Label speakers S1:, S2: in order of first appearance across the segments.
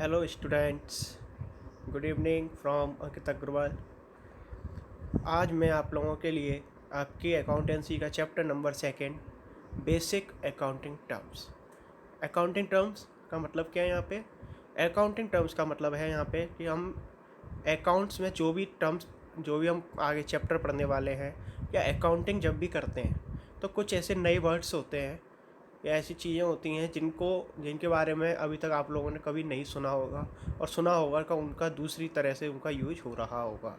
S1: Hello students, good evening from Ankit Agarwal. आज मैं आप लोगों के लिए आपकी अकाउंटेंसी का chapter number 2 basic accounting terms. Accounting terms का मतलब क्या है यहाँ पे? अकाउंटिंग टर्म्स का मतलब है यहाँ पे कि हम अकाउंट्स में जो भी हम आगे चैप्टर पढ़ने वाले हैं या अकाउंटिंग जब भी करते हैं तो कुछ ऐसे नए वर्ड्स होते हैं या ऐसी चीज़ें होती हैं जिनके बारे में अभी तक आप लोगों ने कभी नहीं सुना होगा, और सुना होगा का उनका दूसरी तरह से उनका यूज हो रहा होगा।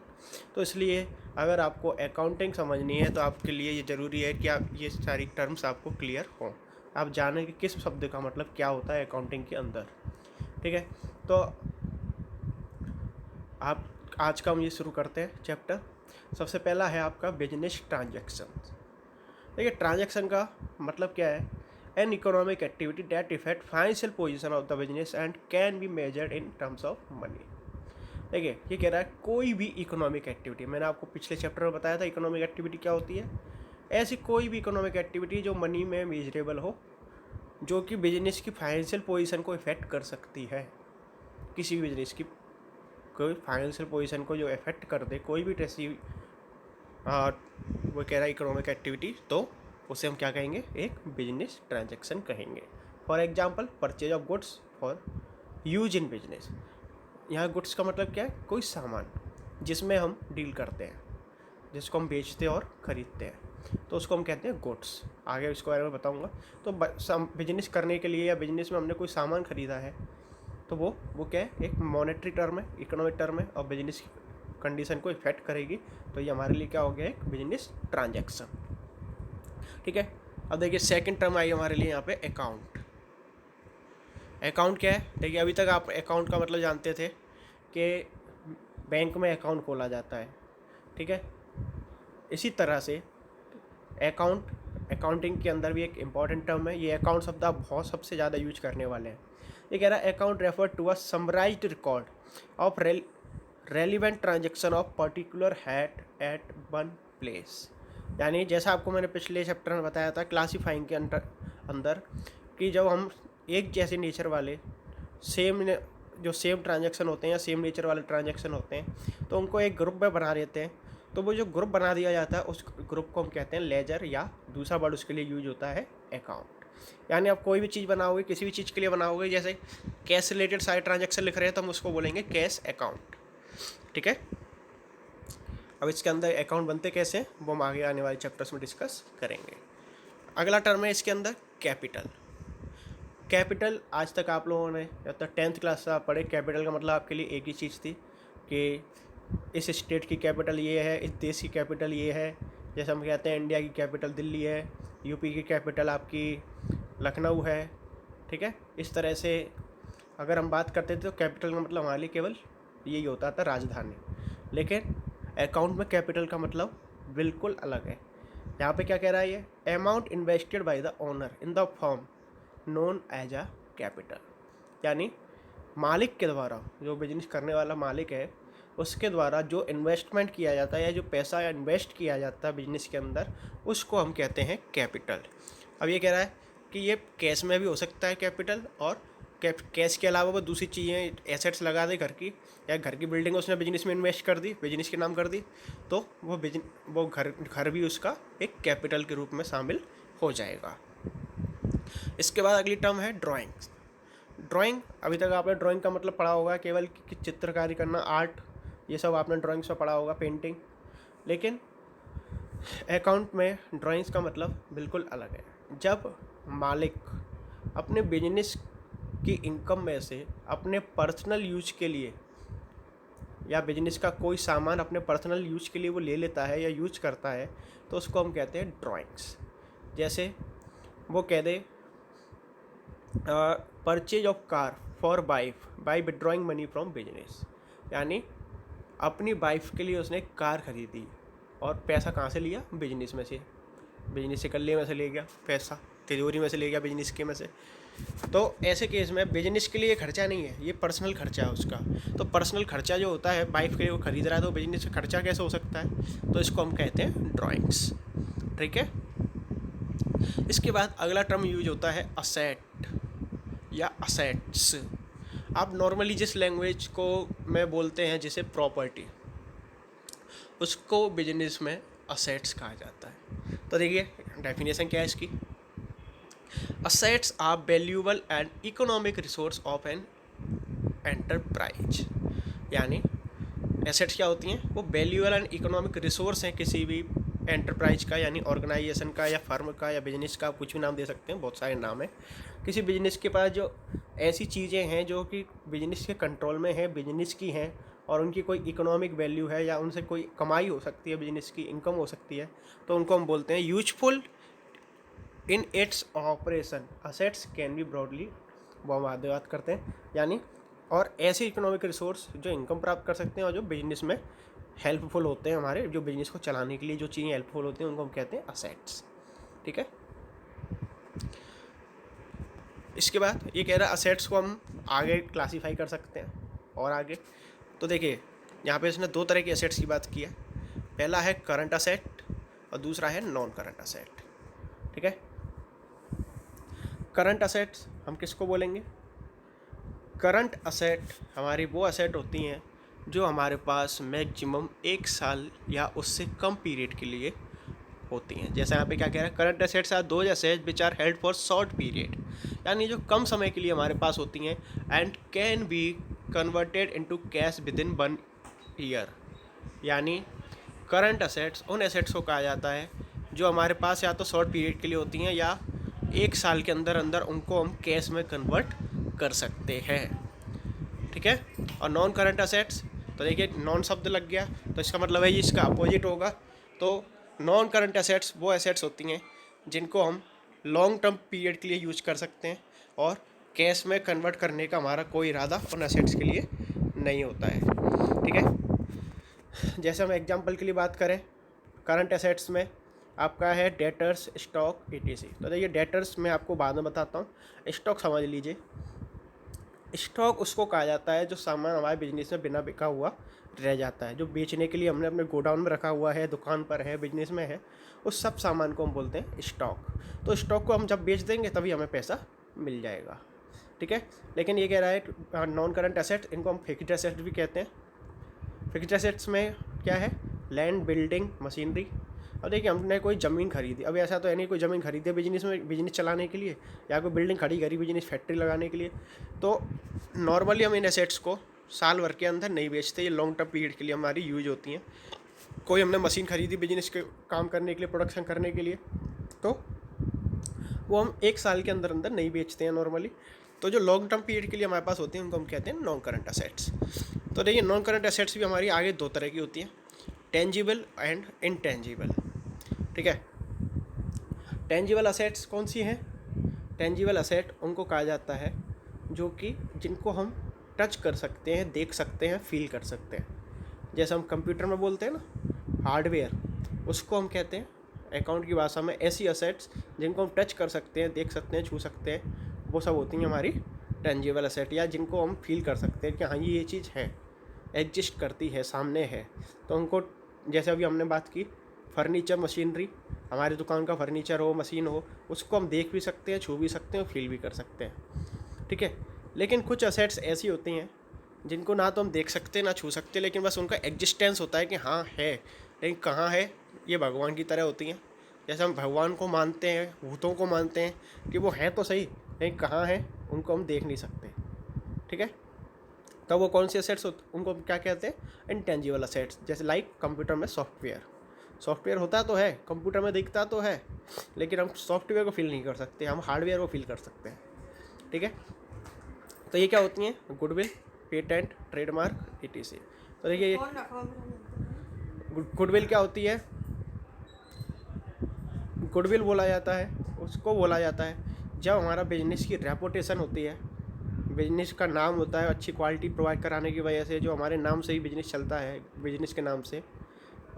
S1: तो इसलिए अगर आपको अकाउंटिंग समझनी है तो आपके लिए ये ज़रूरी है कि आप ये सारी टर्म्स आपको क्लियर हों, आप जानें कि किस शब्द का मतलब क्या होता है अकाउंटिंग के अंदर। ठीक है, तो आप आज का हम ये शुरू करते हैं चैप्टर। सबसे पहला है आपका बिजनेस ट्रांजैक्शन। देखिए, ट्रांजैक्शन का मतलब क्या है? An economic activity that effect financial position of the business and can be measured in terms of money. देखिए, ये कह रहा है कोई भी इकोनॉमिक एक्टिविटी, मैंने आपको पिछले चैप्टर में बताया था इकोनॉमिक एक्टिविटी क्या होती है। ऐसी कोई भी इकोनॉमिक एक्टिविटी जो मनी में मेजरेबल हो, जो कि बिजनेस की फाइनेंशियल पोजीशन को इफेक्ट कर सकती है। किसी भी बिजनेस की कोई फाइनेंशियल पोजीशन को जो इफेक्ट कर दे, कोई भी ऐसी वो कह रहा है इकोनॉमिक एक्टिविटी, तो उसे हम क्या कहेंगे? एक बिजनेस ट्रांजैक्शन कहेंगे। For example, purchase of goods for use in business. यहाँ गुड्स का मतलब क्या है? कोई सामान जिसमें हम डील करते हैं, जिसको हम बेचते और ख़रीदते हैं, तो उसको हम कहते हैं गुड्स। आगे इसके बारे में बताऊँगा। तो बिजनेस करने के लिए या बिजनेस में हमने कोई सामान ख़रीदा है तो वो क्या है? एक मॉनेटरी टर्म है, इकोनॉमिक टर्म है, और बिजनेस कंडीशन को इफेक्ट करेगी। तो ये हमारे लिए क्या हो गया? एक बिजनेस ट्रांजैक्शन। ठीक है, अब देखिए सेकंड टर्म आई हमारे लिए यहाँ पे अकाउंट। अकाउंट क्या है? देखिए, अभी तक आप अकाउंट का मतलब जानते थे कि बैंक में अकाउंट खोला जाता है। ठीक है, इसी तरह से अकाउंटिंग के अंदर भी एक इम्पॉर्टेंट टर्म है। ये अकाउंट शब्द आप बहुत सबसे ज़्यादा यूज करने वाले हैं। ये कह रहा है account refer to a summarised record of relevant transaction of particular head at one place. यानी जैसा आपको मैंने पिछले चैप्टर में बताया था क्लासीफाइंग के अंदर कि जब हम एक जैसे नेचर वाले सेम ट्रांजेक्शन होते हैं या सेम नेचर वाले ट्रांजेक्शन होते हैं तो उनको एक ग्रुप में बना देते हैं। तो वो जो ग्रुप बना दिया जाता है उस ग्रुप को हम कहते हैं लेजर, या दूसरा वर्ड उसके लिए यूज होता है अकाउंट। यानी आप कोई भी चीज़ बनाओगे, किसी भी चीज़ के लिए बनाओगे, जैसे कैश रिलेटेड सारे ट्रांजेक्शन लिख रहे हैं तो हम उसको बोलेंगे कैश अकाउंट। ठीक है, अब इसके अंदर अकाउंट बनते कैसे हैं वो हम आगे आने वाले चैप्टर्स में डिस्कस करेंगे। अगला टर्म है इसके अंदर कैपिटल। कैपिटल आज तक आप लोगों ने जब तक 10th क्लास से आप पढ़े, कैपिटल का मतलब आपके लिए एक ही चीज़ थी कि इस स्टेट की कैपिटल ये है, इस देश की कैपिटल ये है। जैसे हम कहते हैं इंडिया की कैपिटल दिल्ली है, यूपी की कैपिटल आपकी लखनऊ है। ठीक है, इस तरह से अगर हम बात करते थे तो कैपिटल का मतलब हमारे लिए केवल यही होता था, राजधानी। लेकिन अकाउंट में कैपिटल का मतलब बिल्कुल अलग है। यहाँ पे क्या कह रहा है? ये amount invested by the owner in the firm known as a capital. यानी मालिक के द्वारा, जो बिजनेस करने वाला मालिक है उसके द्वारा जो इन्वेस्टमेंट किया जाता है या जो पैसा इन्वेस्ट किया जाता है बिजनेस के अंदर, उसको हम कहते हैं कैपिटल। अब ये कह रहा है कि ये कैश में भी हो सकता है कैपिटल, और कैश के अलावा वो दूसरी चीज़ें एसेट्स लगा दे घर की, या घर की बिल्डिंग उसने बिजनेस में इन्वेस्ट कर दी, बिजनेस के नाम कर दी, तो वो घर भी उसका एक कैपिटल के रूप में शामिल हो जाएगा। इसके बाद अगली टर्म है ड्राइंग। ड्राइंग, अभी तक आपने ड्राइंग का मतलब पढ़ा होगा केवल कि चित्रकारी करना, आर्ट, ये सब आपने ड्राइंग्स में पढ़ा होगा, पेंटिंग। लेकिन अकाउंट में ड्राइंग्स का मतलब बिल्कुल अलग है। जब मालिक अपने बिजनेस की इनकम में से अपने पर्सनल यूज के लिए, या बिजनेस का कोई सामान अपने पर्सनल यूज के लिए वो ले लेता है या यूज करता है, तो उसको हम कहते हैं ड्राइंग्स। जैसे वो कह दे purchase of car for wife by withdrawing money from business. यानी अपनी वाइफ के लिए उसने कार खरीदी, और पैसा कहाँ से लिया? बिजनेस में से, बिजनेस से कल्ले में से ले गया पैसा, तिजोरी में से ले गया बिजनेस के में से। तो ऐसे केस में बिजनेस के लिए खर्चा नहीं है, ये पर्सनल खर्चा है उसका। तो पर्सनल खर्चा जो होता है वाइफ के लिए वो खरीद रहा है, तो बिजनेस का खर्चा कैसे हो सकता है? तो इसको हम कहते हैं ड्राइंग्स। ठीक है, इसके बाद अगला टर्म यूज होता है असेट या असेट्स। आप नॉर्मली जिस लैंग्वेज को मैं बोलते हैं जैसे प्रॉपर्टी, उसको बिजनेस में असेट्स कहा जाता है। तो देखिए डेफिनेशन क्या है इसकी। Assets are valuable and economic resource of an enterprise. यानी एसेट्स क्या होती हैं, वो वैल्यूएबल एंड इकोनॉमिक रिसोर्स हैं किसी भी एंटरप्राइज का, यानी ऑर्गेनाइजेशन का या फर्म का या बिजनेस का, कुछ भी नाम दे सकते हैं, बहुत सारे नाम हैं। किसी बिजनेस के पास जो ऐसी चीज़ें हैं जो कि बिजनेस के कंट्रोल में है, बिजनेस की हैं, और उनकी कोई इकोनॉमिक वैल्यू है या उनसे कोई कमाई हो सकती है, बिजनेस की इनकम हो सकती है, तो उनको हम बोलते हैं useful in its operation assets can be broadly, वो हम आगे बात करते हैं। यानी और ऐसे इकोनॉमिक रिसोर्स जो इनकम प्राप्त कर सकते हैं और जो बिजनेस में हेल्पफुल होते हैं, हमारे जो बिजनेस को चलाने के लिए जो चीज़ें हेल्पफुल होती हैं उनको हम कहते हैं असेट्स। ठीक है, इसके बाद ये कह रहा है असेट्स को हम आगे क्लासीफाई कर सकते हैं और आगे। तो देखिए यहाँ पे इसने दो तरह की असेट्स की बात की है। पहला है करंट असेट और दूसरा है नॉन करंट असेट। ठीक है, करंट असेट्स हम किसको बोलेंगे? करंट असेट हमारी वो असेट होती हैं जो हमारे पास मैक्सिमम 1 साल या उससे कम पीरियड के लिए होती हैं। जैसे यहाँ पे क्या कह रहा है, current assets are those assets which are held for short period, यानी जो कम समय के लिए हमारे पास होती हैं, and can be converted into cash with in 1 year. यानी करंट असेट्स उन एसेट्स को कहा जाता है जो हमारे पास या तो शॉर्ट पीरियड के लिए होती हैं या 1 साल के अंदर अंदर उनको हम कैश में कन्वर्ट कर सकते हैं। ठीक है, और नॉन करंट असेट्स, तो देखिए नॉन शब्द लग गया तो इसका मतलब है ये इसका अपोजिट होगा। तो नॉन करंट एसेट्स वो एसेट्स होती हैं जिनको हम लॉन्ग टर्म पीरियड के लिए यूज कर सकते हैं और कैश में कन्वर्ट करने का हमारा कोई इरादा उन एसेट्स के लिए नहीं होता है। ठीक है, जैसे हम एग्जांपल के लिए बात करें, करंट एसेट्स में आपका है डेटर्स, स्टॉक, ईटीसी। तो देखिए डेटर्स मैं आपको बाद में बताता हूँ, स्टॉक समझ लीजिए। स्टॉक उसको कहा जाता है जो सामान हमारे बिजनेस में बिना बिका हुआ रह जाता है, जो बेचने के लिए हमने अपने गोडाउन में रखा हुआ है, दुकान पर है, बिजनेस में है, उस सब सामान को हम बोलते हैं स्टॉक। तो स्टॉक को हम जब बेच देंगे तभी हमें पैसा मिल जाएगा। ठीक है, लेकिन ये कह रहा है नॉन करंट एसेट, इनको हम फिक्स्ड एसेट भी कहते हैं। फिक्स्ड एसेट्स में क्या है, लैंड, बिल्डिंग, मशीनरी। अब देखिए हमने कोई ज़मीन खरीदी, अब ऐसा तो है नहीं कोई ज़मीन खरीदी है बिजनेस में, बिजनेस चलाने के लिए, या कोई बिल्डिंग खड़ी करी बिजनेस फैक्ट्री लगाने के लिए, तो नॉर्मली हम इन एसेट्स को साल भर के अंदर नहीं बेचते, ये लॉन्ग टर्म पीरियड के लिए हमारी यूज होती हैं। कोई हमने मशीन खरीदी बिजनेस के काम करने के लिए, प्रोडक्शन करने के लिए, तो वो हम 1 साल के अंदर अंदर नहीं बेचते हैं नॉर्मली। तो जो लॉन्ग टर्म पीरियड के लिए हमारे पास होते हैं उनको हम कहते हैं नॉन करंट एसेट्स। तो देखिए नॉन करंट एसेट्स भी हमारी आगे 2 तरह की होती हैं, टेंजिबल एंड इनटेंजिबल। ठीक है, टेंजिबल असेट्स कौन सी हैं? टेंजिबल असेट उनको कहा जाता है जो कि जिनको हम टच कर सकते हैं, देख सकते हैं, फील कर सकते हैं। जैसे हम कंप्यूटर में बोलते हैं ना हार्डवेयर, उसको हम कहते हैं अकाउंट की भाषा में ऐसी असेट्स जिनको हम टच कर सकते हैं, देख सकते हैं, छू सकते हैं, वो सब होती हैं हमारी टेंजिबल असेट, या जिनको हम फील कर सकते हैं कि हाँ ये चीज़ है, एग्जिस्ट करती है, सामने है। तो उनको, जैसे अभी हमने बात की फर्नीचर, मशीनरी, हमारी दुकान का फर्नीचर हो, मशीन हो, उसको हम देख भी सकते हैं, छू भी सकते हैं, फील भी कर सकते हैं। ठीक है, लेकिन कुछ असेट्स ऐसी होती हैं जिनको ना तो हम देख सकते ना छू सकते, लेकिन बस उनका एग्जिस्टेंस होता है कि हाँ है, लेकिन कहाँ है, ये भगवान की तरह होती हैं। जैसे हम भगवान को मानते हैं, भूतों को मानते हैं कि वो हैं तो सही, लेकिन कहाँ है उनको हम देख नहीं सकते। ठीक है, तो वो कौन सी असेट्स होते, उनको क्या कहते हैं? Intangible assets. जैसे लाइक कंप्यूटर में सॉफ्टवेयर होता तो है, कंप्यूटर में दिखता तो है, लेकिन हम सॉफ्टवेयर को फील नहीं कर सकते, हम हार्डवेयर को फील कर सकते हैं। ठीक है, तो ये क्या होती हैं? Goodwill, patent, trademark, etc. तो देखिए ये गुडविल क्या होती है? गुडविल बोला जाता है, उसको बोला जाता है जब हमारा बिजनेस की रेपुटेशन होती है, बिजनेस का नाम होता है, अच्छी क्वालिटी प्रोवाइड कराने की वजह से जो हमारे नाम से ही बिजनेस चलता है, बिजनेस के नाम से,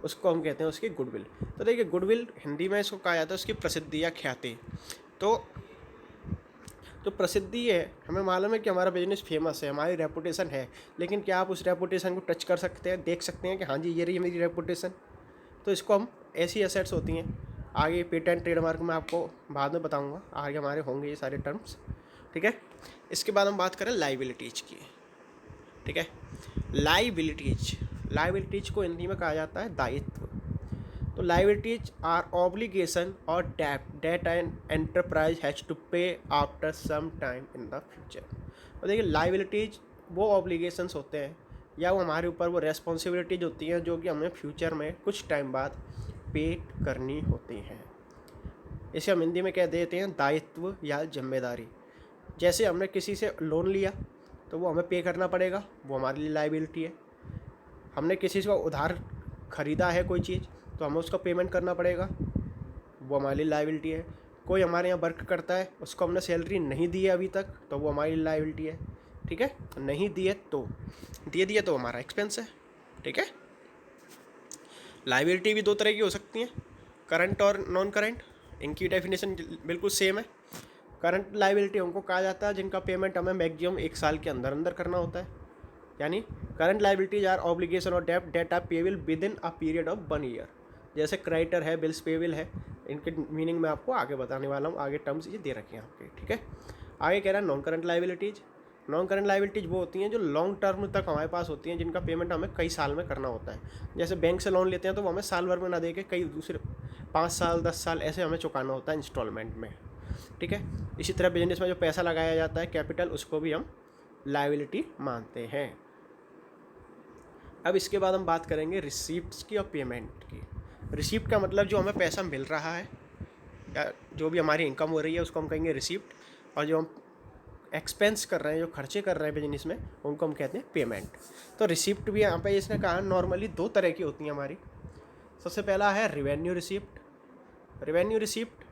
S1: उसको हम कहते हैं उसकी गुडविल। तो देखिए गुडविल हिंदी में इसको कहा जाता है उसकी प्रसिद्धि या ख्याति। तो जो प्रसिद्धि है, हमें मालूम है कि हमारा बिजनेस फेमस है, हमारी रेपुटेशन है, लेकिन क्या आप उस रेपुटेशन को टच कर सकते हैं, देख सकते हैं कि हाँ जी ये रही मेरी रेपुटेशन? तो इसको हम, ऐसी एसेट्स होती हैं। आगे पेटेंट, ट्रेडमार्क में आपको बाद में बताऊंगा, आगे हमारे होंगे ये सारे टर्म्स। ठीक है। इसके बाद हम बात करें लाइबिलिटीज की, ठीक है। लाइबिलिटीज को हिंदी में कहा जाता है दायित्व। तो लाइबिलिटीज आर ऑब्लिगेशन और debt an enterprise has to pay after some time in the future. और देखिए लाइबिलिटीज वो ऑब्लिगेशंस होते हैं या वो हमारे ऊपर वो रेस्पॉन्सिबिलिटीज होती हैं जो कि हमें फ्यूचर में कुछ टाइम बाद पे करनी होती हैं। इसे हम हिंदी में कह देते हैं दायित्व या जिम्मेदारी। जैसे हमने किसी से लोन लिया तो वो हमें पे करना पड़ेगा, वो हमारे लिए लाइबिलिटी है। हमने किसी से उधार ख़रीदा है कोई चीज़ तो हमें उसका पेमेंट करना पड़ेगा, वो हमारे लिए लाइबिलिटी है। कोई हमारे यहाँ वर्क करता है, उसको हमने सैलरी नहीं दी है अभी तक, तो वो हमारी लाइबिलिटी है, ठीक है। नहीं दिए तो दे दिए तो हमारा एक्सपेंस है, ठीक है। लाइबिलिटी भी दो तरह की हो सकती हैं, करंट और नॉन करंट। इनकी डेफिनेशन बिल्कुल सेम है। करंट लाइबिलिटी उनको कहा जाता है जिनका पेमेंट हमें मैक्सिमम 1 साल के अंदर अंदर करना होता है। यानी करंट लाइबिलिटीज आर ऑब्लिगेशन और debt are payable within a period of 1 year. जैसे क्रेडिटर है, बिल्स पेबल है, इनके मीनिंग मैं आपको आगे बताने वाला हूँ, आगे टर्म्स ये दे रखे हैं आपके, ठीक है। आगे कह रहा है non current liabilities. Non current liabilities वो होती हैं जो लॉन्ग टर्म तक हमारे पास होती हैं, जिनका पेमेंट हमें कई साल में करना होता है। जैसे बैंक से लोन लेते हैं तो वो हमें साल भर में ना दे के कई दूसरे 5 साल 10 साल ऐसे हमें चुकाना होता है इंस्टॉलमेंट में, ठीक है। इसी तरह बिजनेस में जो पैसा लगाया जाता है कैपिटल, उसको भी हम लाइबिलिटी मानते हैं। अब इसके बाद हम बात करेंगे रिसीप्ट्स की और पेमेंट की। रिसीप्ट का मतलब जो हमें पैसा मिल रहा है या जो भी हमारी इनकम हो रही है उसको हम कहेंगे रिसीप्ट, और जो हम एक्सपेंस कर रहे हैं, जो खर्चे कर रहे हैं बिजनेस में, उनको हम कहते हैं पेमेंट। तो रिसीप्ट भी यहाँ पे इसने कहा नॉर्मली 2 तरह की होती हैं हमारी। सबसे पहला है revenue receipt. Revenue receipt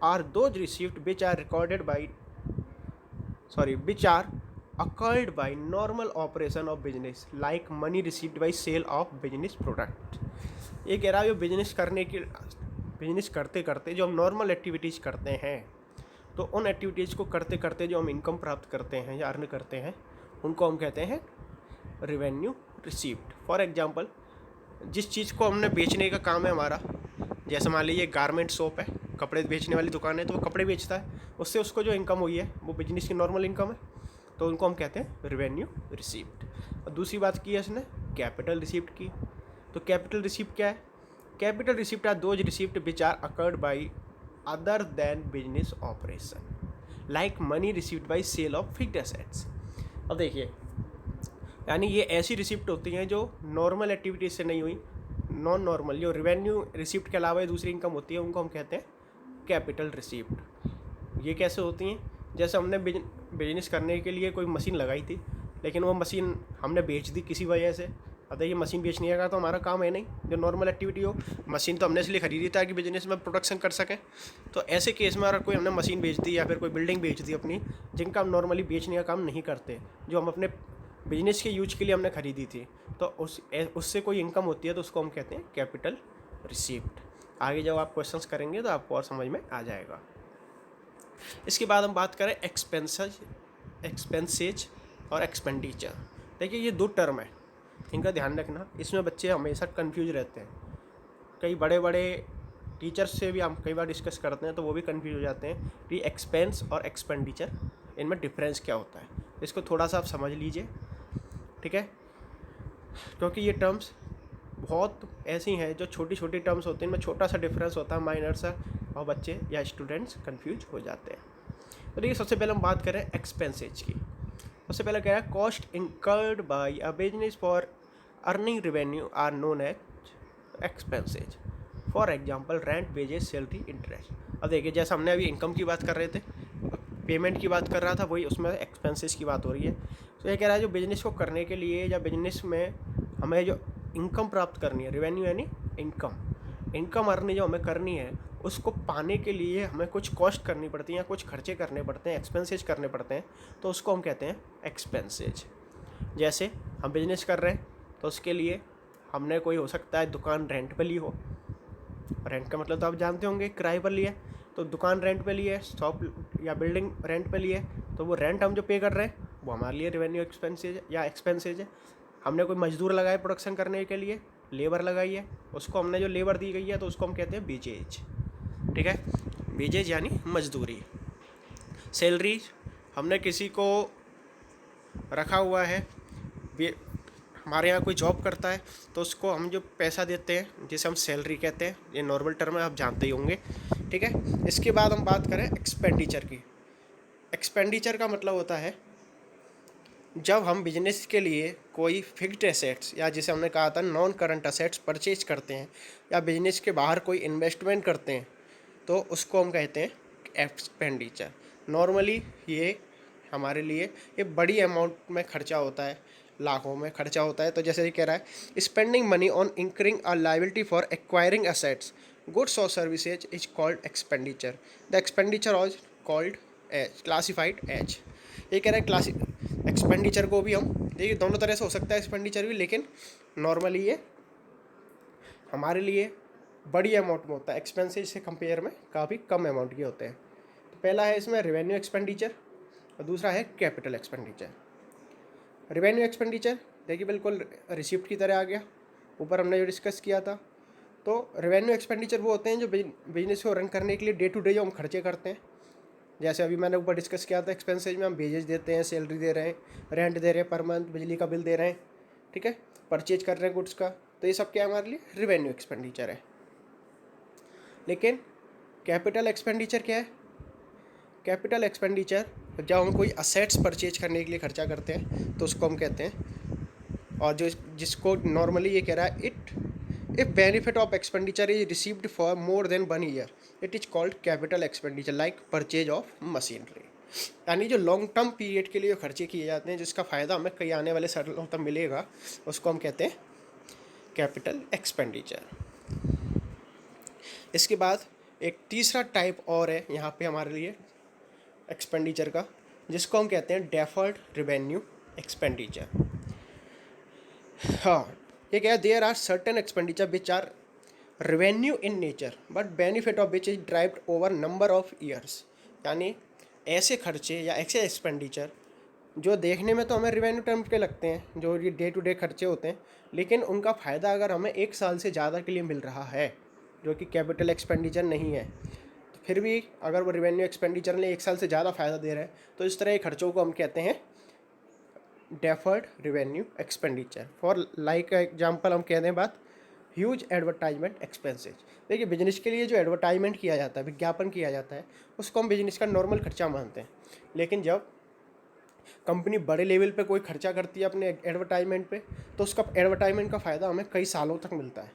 S1: are those receipt which are occurred by normal operation of business like money received by sale of business product। ये कह रहा है जो बिजनेस करते करते जो हम नॉर्मल एक्टिविटीज़ करते हैं, तो उन एक्टिविटीज़ को करते करते जो हम इनकम प्राप्त करते हैं या अर्न करते हैं, उनको हम कहते हैं रिवेन्यू रिसीप्ट। फॉर एग्जांपल, जिस चीज़ को हमने बेचने का काम है हमारा, जैसे मान लीजिए गारमेंट शॉप है, कपड़े बेचने वाली दुकान है, तो वो कपड़े बेचता है, उससे उसको जो इनकम हुई है वो बिजनेस की नॉर्मल इनकम है, तो उनको हम कहते हैं रिवेन्यू रिसीप्ट। और दूसरी बात की है इसने कैपिटल रिसीप्ट की। तो कैपिटल रिसीप्ट क्या है? Capital receipt are those receipt which are occurred by other than business operation like money received by sale of fixed assets. अब देखिए, यानी ये ऐसी रिसिप्ट होती हैं जो नॉर्मल एक्टिविटीज से नहीं हुई, नॉन नॉर्मल जो रिवेन्यू रिसिप्ट के अलावा दूसरी इनकम होती है, उनको हम कहते हैं कैपिटल रिसिप्ट। ये कैसे होती हैं? जैसे हमने बिजनेस करने के लिए कोई मशीन लगाई थी, लेकिन वो मशीन हमने बेच दी किसी वजह से। अतः ये मशीन बेचने का तो हमारा काम है नहीं, जो नॉर्मल एक्टिविटी हो। मशीन तो हमने इसलिए खरीदी ताकि बिजनेस में प्रोडक्शन कर सकें। तो ऐसे केस में अगर कोई हमने मशीन बेच दी या फिर कोई बिल्डिंग बेच दी अपनी, जिनका हम नॉर्मली बेचने का काम नहीं करते, जो हम अपने बिजनेस के यूज के लिए हमने खरीदी थी, तो उससे कोई इनकम होती है, तो उसको हम कहते हैं कैपिटल रिसीप्ट। आगे जब आप क्वेश्चंस करेंगे तो आपको और समझ में आ जाएगा। इसके बाद हम बात करें एक्सपेंसेज और एक्सपेंडिचर। देखिए ये 2 टर्म है, इनका ध्यान रखना। इसमें बच्चे हमेशा कंफ्यूज रहते हैं। कई बड़े बड़े टीचर्स से भी हम कई बार डिस्कस करते हैं तो वो भी कंफ्यूज हो जाते हैं कि एक्सपेंस और एक्सपेंडिचर, इनमें डिफरेंस क्या होता है। इसको थोड़ा सा आप समझ लीजिए, ठीक है, क्योंकि ये टर्म्स बहुत ऐसी हैं जो छोटी छोटी टर्म्स होती हैं, इनमें छोटा सा डिफरेंस होता है, माइनर सा, और बच्चे या स्टूडेंट्स कंफ्यूज हो जाते हैं। तो देखिए, सबसे पहले हम बात करें एक्सपेंसेज की। सबसे पहले कह रहा है cost incurred by a business for earning revenue are known as expenses. For example rent, wages, salary, interest. अब देखिए, जैसे हमने अभी इनकम की बात कर रहे थे, पेमेंट की बात कर रहा था, वही उसमें एक्सपेंसेस की बात हो रही है। तो ये कह रहा है जो बिजनेस को करने के लिए या बिजनेस में हमें जो इनकम प्राप्त करनी है, रेवेन्यू यानी इनकम अर्निंग जो हमें करनी है, उसको पाने के लिए हमें कुछ कॉस्ट करनी पड़ती है या कुछ खर्चे करने पड़ते हैं, एक्सपेंसेज करने पड़ते हैं, तो उसको हम कहते हैं एक्सपेंसेज। जैसे हम बिजनेस कर रहे हैं तो उसके लिए हमने कोई हो सकता है दुकान रेंट पे ली हो। रेंट का मतलब तो आप जानते होंगे, किराए पर लिया। तो दुकान रेंट पे ली है, शॉप या बिल्डिंग रेंट पे ली है, तो वो रेंट हम जो पे कर रहे हैं वो हमारे लिए रेवेन्यू एक्सपेंसेज या एक्सपेंसेज है। हमने कोई मजदूर लगाए प्रोडक्शन करने के लिए, लेबर लगाई है, उसको हमने जो लेबर दी गई है तो उसको हम कहते हैं वेजेज, ठीक है, वेजेज यानी मजदूरी। सैलरी हमने किसी को रखा हुआ है, हमारे यहाँ कोई जॉब करता है तो उसको हम जो पैसा देते हैं जिसे हम सैलरी कहते हैं, ये नॉर्मल टर्म है, आप जानते ही होंगे। ठीक है, इसके बाद हम बात करें एक्सपेंडिचर की। एक्सपेंडिचर का मतलब होता है जब हम बिजनेस के लिए कोई फिक्स्ड एसेट्स या जिसे हमने कहा था नॉन करंट एसेट्स परचेज करते हैं या बिजनेस के बाहर कोई इन्वेस्टमेंट करते हैं तो उसको हम कहते हैं एक्सपेंडिचर। नॉर्मली ये हमारे लिए ये बड़ी अमाउंट में खर्चा होता है, लाखों में खर्चा होता है। तो जैसे ये कह रहा है spending money on incurring a liability for acquiring assets goods और services is called expenditure. The expenditure as called as classified as. ये कह रहा है एक्सपेंडिचर को भी हम देखिए दोनों तरह से हो सकता है एक्सपेंडिचर भी, लेकिन नॉर्मली ये हमारे लिए बड़ी अमाउंट में होता है, एक्सपेंसेस से कंपेयर में काफ़ी कम अमाउंट के होते हैं। तो पहला है इसमें रेवेन्यू एक्सपेंडिचर और दूसरा है कैपिटल एक्सपेंडिचर। रेवेन्यू एक्सपेंडिचर देखिए बिल्कुल रिसिप्ट की तरह आ गया, ऊपर हमने जो डिस्कस किया था। तो रेवेन्यू एक्सपेंडिचर वो होते हैं जो बिजनेस को रन करने के लिए डे टू डे जो हम खर्चे करते हैं, जैसे अभी मैंने ऊपर डिस्कस किया था एक्सपेंसेज में हम वेजेस देते हैं, सैलरी दे रहे हैं, रेंट दे रहे हैं, पर मंथ बिजली का बिल दे रहे हैं, ठीक है, परचेज कर रहे हैं गुड्स का, तो ये सब क्या हमारे लिए रेवेन्यू एक्सपेंडिचर है। लेकिन कैपिटल एक्सपेंडिचर क्या है? कैपिटल एक्सपेंडिचर जब हम कोई असेट्स परचेज करने के लिए खर्चा करते हैं तो उसको हम कहते हैं, और जो जिसको नॉर्मली ये कह रहा है if benefit of expenditure is received for more than 1 year it is called capital expenditure like purchase of machinery. यानी जो लॉन्ग टर्म पीरियड के लिए खर्चे किए जाते हैं जिसका फ़ायदा हमें कई आने वाले सालों तक मिलेगा, उसको हम कहते हैं कैपिटल एक्सपेंडिचर। इसके बाद एक तीसरा टाइप और है यहाँ पे हमारे लिए एक्सपेंडिचर का, जिसको हम कहते हैं डेफर्ड रेवेन्यू एक्सपेंडिचर। हाँ, ये क्या है, there are certain expenditure which are revenue in nature but benefit of which is derived over number of years. यानी ऐसे खर्चे या ऐसे एक्सपेंडिचर जो देखने में तो हमें रेवेन्यू टर्म के लगते हैं, जो ये डे टू डे खर्चे होते हैं, लेकिन उनका फ़ायदा अगर हमें 1 साल से ज़्यादा के लिए मिल रहा है, जो कि कैपिटल एक्सपेंडिचर नहीं है, तो फिर भी अगर वो रेवेन्यू एक्सपेंडिचर ने 1 साल से ज़्यादा फ़ायदा दे रहा है तो इस तरह के खर्चों को हम कहते हैं deferred revenue expenditure. For like example हम कह दें बात, ह्यूज एडवर्टाइजमेंट एक्सपेंसेज। देखिए बिजनेस के लिए जो एडवर्टाइजमेंट किया जाता है, विज्ञापन किया जाता है, उसको हम बिजनेस का नॉर्मल खर्चा मानते हैं। लेकिन जब कंपनी बड़े लेवल पे कोई खर्चा करती है अपने एडवर्टाइजमेंट पे, तो उसका एडवर्टाइजमेंट का फ़ायदा हमें कई सालों तक मिलता है।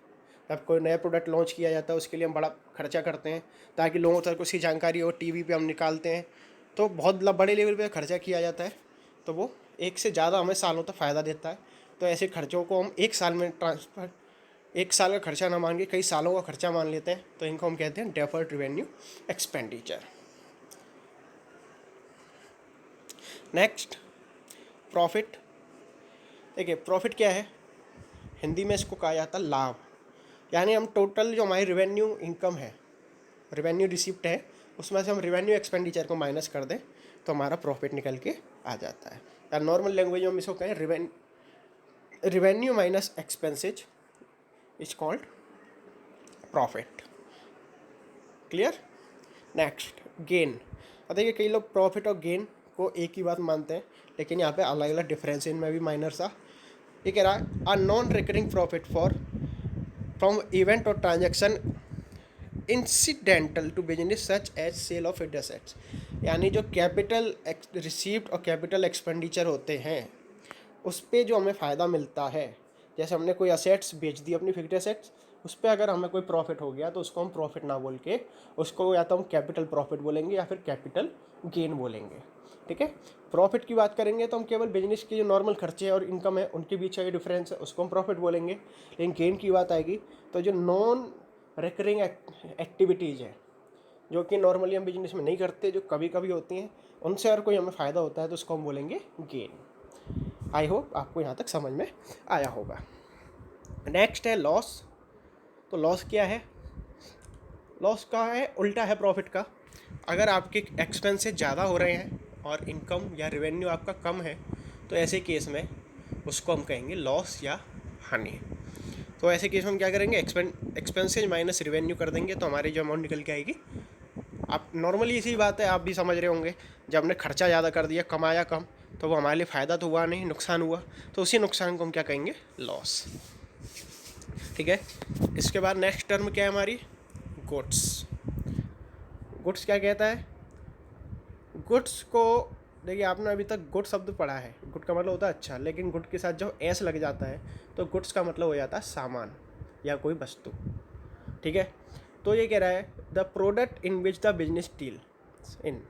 S1: जब कोई नया प्रोडक्ट लॉन्च किया जाता है उसके लिए हम बड़ा खर्चा करते हैं ताकि लोगों तक उसकी जानकारी हो, टीवी पे हम निकालते हैं, तो बहुत बड़े लेवल पे खर्चा किया जाता है, तो वो 1 से ज़्यादा हमें सालों तक फ़ायदा देता है। तो ऐसे खर्चों को हम 1 साल में 1 साल का खर्चा ना मान के कई सालों का खर्चा मान लेते हैं, तो इनको हम कहते हैं deferred revenue expenditure. Next, profit. देखिए प्रॉफिट क्या है, हिंदी में इसको कहा जाता है लाभ। यानी हम टोटल जो हमारी रेवेन्यू इनकम है, रेवेन्यू रिसिप्ट है, उसमें से हम रेवेन्यू एक्सपेंडिचर को माइनस कर दें तो हमारा प्रॉफिट निकल के आ जाता है। या नॉर्मल लैंग्वेज में हम इसको कहें revenue minus expenses is called profit. Clear? Next, gain. अब देखिए कई लोग प्रॉफिट और गेन को एक ही बात मानते हैं, लेकिन यहाँ पे अलग अलग डिफरेंस इनमें भी माइनर सा। ये कह रहा है a non recurring profit from event और transaction incidental to business such as sale of fixed assets. यानी जो कैपिटल रिसीव्ड और कैपिटल एक्सपेंडिचर होते हैं उस पर जो हमें फ़ायदा मिलता है, जैसे हमने कोई असेट्स बेच दी अपनी फिक्स्ड एसेट्स, उस पर अगर हमें कोई प्रॉफिट हो गया तो उसको हम प्रॉफिट ना बोल के उसको या तो हम कैपिटल प्रॉफिट बोलेंगे या फिर कैपिटल गेन बोलेंगे। ठीक है, प्रॉफिट की बात करेंगे तो हम केवल बिजनेस के जो नॉर्मल खर्चे और इनकम है उनके बीच का जो डिफरेंस है उसको हम प्रॉफिट बोलेंगे। लेकिन गेन की बात आएगी तो जो नॉन रिकरिंग एक्टिविटीज़ है जो कि नॉर्मली हम बिजनेस में नहीं करते, जो कभी कभी होती हैं, उनसे अगर कोई हमें फ़ायदा होता है तो उसको हम बोलेंगे गेन। आई होप आपको यहाँ तक समझ में आया होगा। नेक्स्ट है लॉस। तो लॉस क्या है? लॉस का है उल्टा है प्रॉफिट का। अगर आपके एक्सपेंसेस ज़्यादा हो रहे हैं और इनकम या रेवेन्यू आपका कम है तो ऐसे केस में उसको हम कहेंगे लॉस या हानि। तो ऐसे केस में हम क्या करेंगे, एक्सपेंसेज माइनस रेवेन्यू कर देंगे तो हमारी जो अमाउंट निकल के आएगी आप नॉर्मली इसी बात है, आप भी समझ रहे होंगे, जब हमने खर्चा ज़्यादा कर दिया, कमाया कम, तो वो हमारे लिए फ़ायदा तो हुआ नहीं, नुकसान हुआ, तो उसी नुकसान को हम क्या कहेंगे, लॉस। ठीक है। इसके बाद नेक्स्ट टर्म क्या है हमारी, गुड्स। गुड्स क्या कहता है, गुड्स को देखिए आपने अभी तक गुड शब्द पढ़ा है, गुड का मतलब होता है अच्छा, लेकिन गुड के साथ जब एस लग जाता है तो गुड्स का मतलब हो जाता है सामान या कोई वस्तु। ठीक है। तो ये कह रहा है the product in which the business deal in,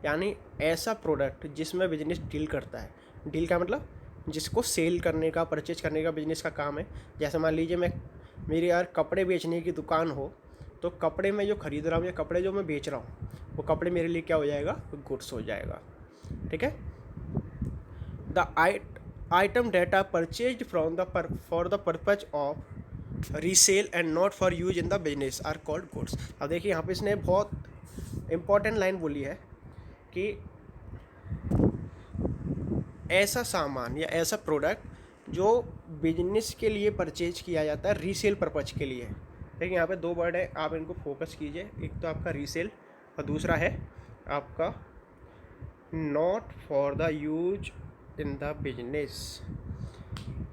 S1: यानी ऐसा प्रोडक्ट जिसमें बिजनेस डील करता है। डील का मतलब जिसको सेल करने का, परचेज करने का बिजनेस का काम है। जैसे मान लीजिए मेरी यार कपड़े बेचने की दुकान हो, तो कपड़े में जो खरीद रहा हूँ या कपड़े जो मैं बेच रहा हूँ, वो कपड़े मेरे लिए क्या हो जाएगा, गुड्स हो जाएगा। ठीक है। The item that are purchase from the for the purpose of resale and not for use in the business are called goods. अब देखिए यहाँ पे इसने बहुत इंपॉर्टेंट लाइन बोली है कि ऐसा सामान या ऐसा प्रोडक्ट जो बिजनेस के लिए परचेज किया जाता है, रीसेल पर्पज के लिए। देखिए यहाँ पे दो वर्ड है, आप इनको फोकस कीजिए। एक तो आपका रीसेल और दूसरा है आपका not for the use in the business.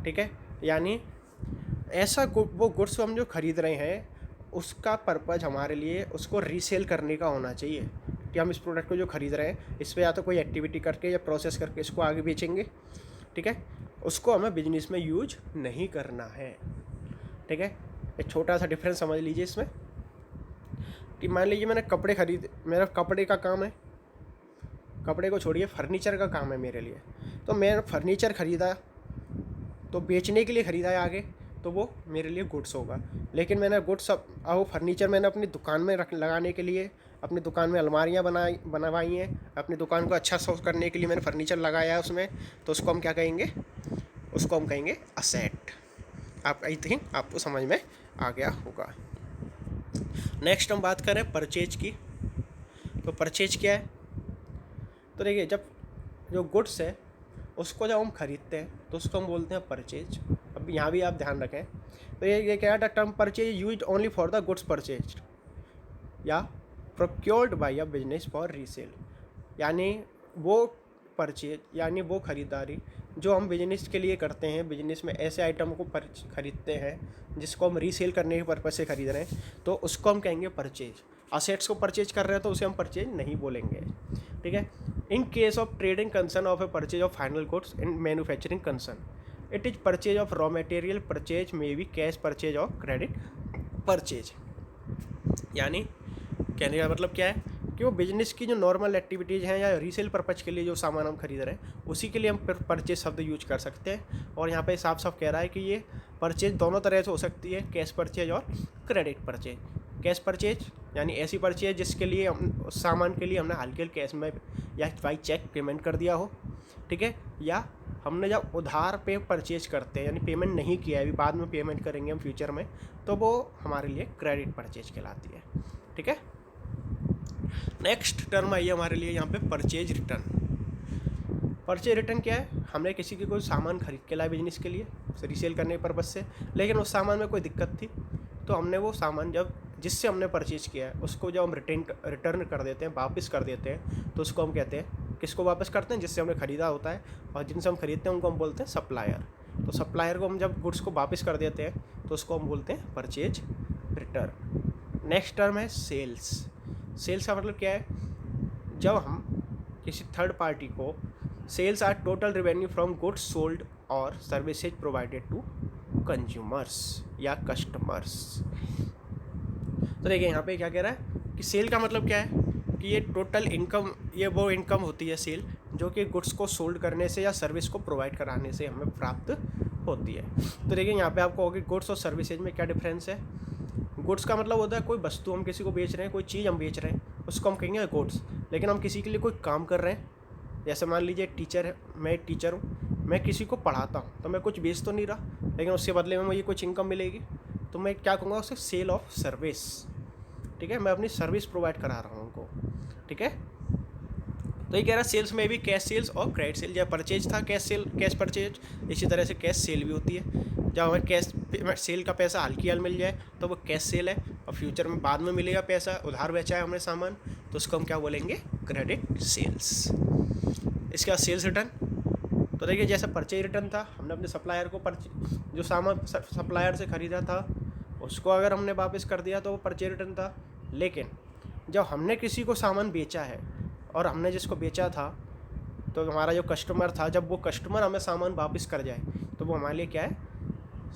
S1: ठीक है। यानी ऐसा वो गुड्स हम जो खरीद रहे हैं उसका पर्पज हमारे लिए उसको रीसेल करने का होना चाहिए, कि हम इस प्रोडक्ट को जो खरीद रहे हैं इस पर या तो कोई एक्टिविटी करके या प्रोसेस करके इसको आगे बेचेंगे। ठीक है। उसको हमें बिजनेस में यूज नहीं करना है। ठीक है। एक छोटा सा डिफरेंस समझ लीजिए इसमें, कि मान लीजिए मैंने कपड़े खरीदे, मेरा कपड़े का काम है, कपड़े को छोड़िए फर्नीचर का काम है मेरे लिए, तो मैंने फर्नीचर ख़रीदा तो बेचने के लिए ख़रीदा है आगे, तो वो मेरे लिए गुड्स होगा। लेकिन मैंने गुड्स वो फर्नीचर मैंने अपनी दुकान में लगाने के लिए, अपनी दुकान में अलमारियाँ बनवाई हैं, अपनी दुकान को अच्छा शो करने के लिए मैंने फर्नीचर लगाया है उसमें, तो उसको हम क्या कहेंगे, उसको हम कहेंगे असेट। आप आई थिंक आपको समझ में आ गया होगा। नेक्स्ट हम बात करें परचेज की। तो परचेज क्या है, तो देखिए जब जो गुड्स है उसको जब हम खरीदते हैं तो उसको हम बोलते हैं परचेज। अब यहाँ भी आप ध्यान रखें, तो ये क्या है, term purchase used only for the goods purchase या procured by a business for resale. यानी वो परचेज यानी वो ख़रीदारी जो हम बिजनेस के लिए करते हैं, बिजनेस में ऐसे आइटम को खरीदते हैं जिसको हम रीसेल करने के पर्पज से खरीद रहे हैं, तो उसको हम कहेंगे परचेज। असेट्स को परचेज कर रहे हैं तो उसे हम परचेज नहीं बोलेंगे। ठीक है। In case of trading concern of A purchase of final goods in manufacturing concern, it is purchase of raw material purchase may be cash purchase और क्रेडिट परचेज। यानी कहने का मतलब क्या है कि वो बिजनेस की जो नॉर्मल एक्टिविटीज़ हैं या रीसेल पर्पज के लिए जो सामान हम खरीद रहे हैं उसी के लिए हम परचेज शब्द यूज कर सकते हैं। और यहाँ पे साफ साफ कह रहा है कि ये परचेज दोनों तरह से हो सकती है, कैश परचेज और क्रेडिट परचेज। कैश परचेज यानी ऐसी परचेज जिसके लिए हम सामान के लिए हमने हल्के कैश में या बाई चेक पेमेंट कर दिया हो। ठीक है। या हमने जब उधार पे परचेज करते हैं यानी पेमेंट नहीं किया है, अभी बाद में पेमेंट करेंगे हम फ्यूचर में, तो वो हमारे लिए क्रेडिट परचेज कहलाती है। ठीक है। नेक्स्ट टर्म आई है हमारे लिए यहाँ पे परचेज रिटर्न। परचेज रिटर्न क्या है, हमने किसी की कोई सामान खरीद के लाए बिजनेस के लिए रीसेल करने के पर्पज से, लेकिन उस सामान में कोई दिक्कत थी, तो हमने वो सामान जब जिससे हमने परचेज किया है उसको जब हम रिटर्न कर देते हैं, वापस कर देते हैं, तो उसको हम कहते हैं, किसको वापस करते हैं, जिससे हमने ख़रीदा होता है, और जिनसे हम खरीदते हैं उनको हम बोलते हैं सप्लायर। तो सप्लायर को हम जब गुड्स को वापस कर देते हैं तो उसको हम बोलते हैं परचेज रिटर्न। नेक्स्ट टर्म है सेल्स। सेल्स का मतलब क्या है, जब हम किसी थर्ड पार्टी को, sales are total revenue from goods sold और सर्विसेज प्रोवाइडेड टू कंज्यूमर्स या कस्टमर्स। तो देखिए यहाँ पे क्या कह रहा है कि सेल का मतलब क्या है कि ये टोटल इनकम, ये वो इनकम होती है सेल जो कि गुड्स को सोल्ड करने से या सर्विस को प्रोवाइड कराने से हमें प्राप्त होती है। तो देखिए यहाँ पे आपको होगी गुड्स और सर्विसेज में क्या डिफरेंस है। गुड्स का मतलब होता है कोई वस्तु हम किसी को बेच रहे हैं, कोई चीज़ हम बेच रहे हैं, उसको हम कहेंगे गुड्स। लेकिन हम किसी के लिए कोई काम कर रहे हैं, जैसे मान लीजिए टीचर है, मैं एक टीचर हूँ, मैं किसी को पढ़ाता हूँ, तो मैं कुछ बेच तो नहीं रहा, लेकिन उसके बदले में मुझे कुछ इनकम मिलेगी, तो मैं क्या कहूँगा उसे, सेल ऑफ सर्विस। ठीक है। मैं अपनी सर्विस प्रोवाइड करा रहा हूँ उनको। ठीक है। तो ये कह रहा है सेल्स में भी कैश सेल्स और क्रेडिट सेल, जब परचेज था कैश सेल, कैश परचेज, इसी तरह से कैश सेल भी होती है। जब हमें कैश सेल का पैसा हल्की हाल मिल जाए तो वो कैश सेल है, और और फ्यूचर में बाद में मिलेगा पैसा, उधार बेचा है हमने सामान, तो उसको हम क्या बोलेंगे, क्रेडिट सेल्स। इसके बाद सेल्स रिटर्न। तो देखिए जैसे परचेज रिटर्न था, हमने अपने सप्लायर को जो सामान सप्लायर से ख़रीदा था उसको अगर हमने वापस कर दिया तो वो परचेज रिटर्न था। लेकिन जब हमने किसी को सामान बेचा है और हमने जिसको बेचा था तो हमारा जो कस्टमर था, जब वो कस्टमर हमें सामान वापस कर जाए तो वो हमारे लिए क्या है,